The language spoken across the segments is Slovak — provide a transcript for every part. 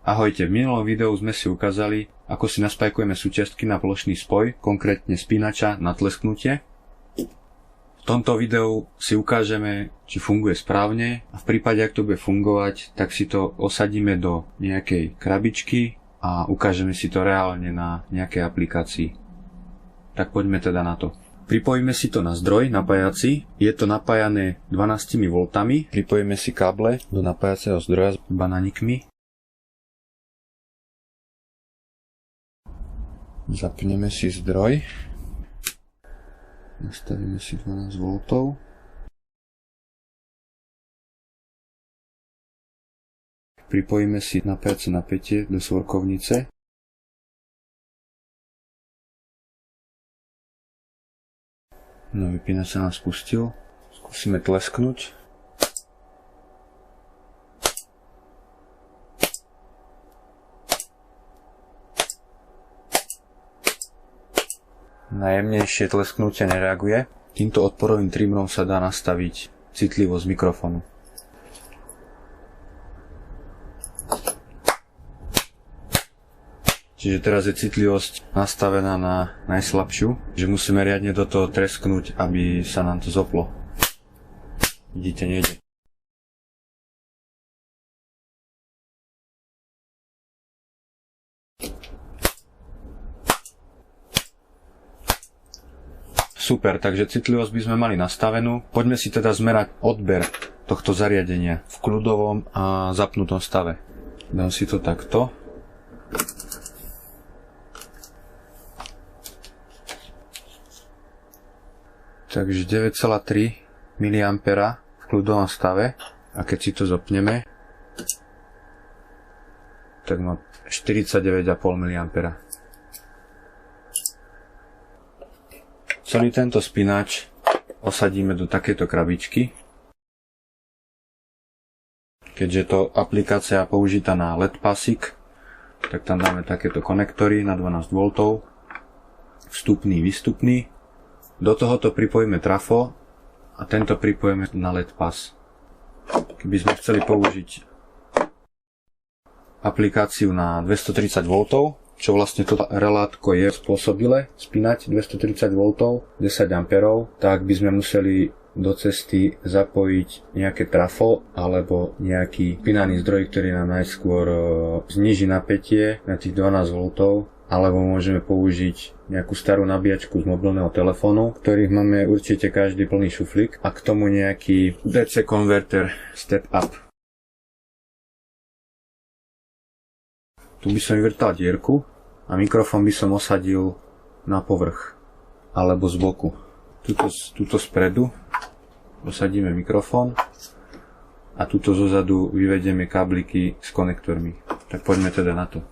Ahojte, v minulom videu sme si ukázali, ako si naspajkujeme súčiastky na plošný spoj, konkrétne spínača na tlesknutie. V tomto videu si ukážeme, či funguje správne a v prípade, ak to bude fungovať, tak si to osadíme do nejakej krabičky a ukážeme si to reálne na nejakej aplikácii. Tak poďme teda na to. Pripojíme si to na zdroj napájací, je to napájané 12 V, pripojíme si káble do napájacieho zdroja s banánikmi. Zapneme si zdroj, nastavíme si 12 V. Pripojíme si napájacie napätie do svorkovnice. No, vypínač sa nám spustil. Skúsime tlesknúť. Na jemnejšie tlesknutie nereaguje. Týmto odporovým trimmerom sa dá nastaviť citlivosť mikrofónu. Čiže teraz je citlivosť nastavená na najslabšiu, že musíme riadne do toho tresknúť, aby sa nám to zoplo. Vidíte, nejde. Super, takže citlivosť by sme mali nastavenú. Poďme si teda zmerať odber tohto zariadenia v kľudovom a zapnutom stave. Dám si to takto. Takže 9,3 mA v kľudovom stave. A keď si to zopneme, tak má 49,5 mA. Celý tento spínač osadíme do takéto krabičky. Keďže to aplikácia použitá na LED pasík, tak tam dáme takéto konektory na 12 V, vstupný, výstupný. Do tohoto pripojíme trafo a tento pripojíme na LED pas. Keby sme chceli použiť aplikáciu na 230 V, čo vlastne toto relátko je spôsobile spínať 230 V, 10 A, tak by sme museli do cesty zapojiť nejaké trafo alebo nejaký spínaný zdroj, ktorý nám najskôr zníži napätie na tých 12 V, alebo môžeme použiť nejakú starú nabíjačku z mobilného telefónu, ktorých máme určite každý plný šuflík, a k tomu nejaký DC konverter step up. Tu by som vyvrtal dierku a mikrofón by som osadil na povrch alebo z boku. Tuto spredu osadíme mikrofón a tuto zozadu vyvedieme kábliky s konektormi. Tak poďme teda na to.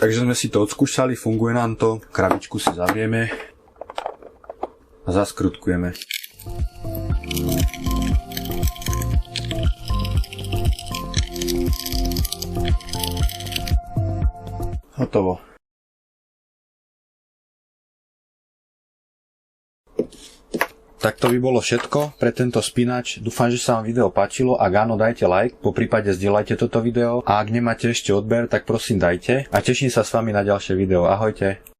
Takže sme si to odskúšali, funguje nám to, krabičku si zavrieme a zaskrutkujeme. Hotovo. Tak to by bolo všetko pre tento spínač. Dúfam, že sa vám video páčilo. Ak áno, dajte like, poprípade zdieľajte toto video. A ak nemáte ešte odber, tak prosím dajte. A teším sa s vami na ďalšie video. Ahojte.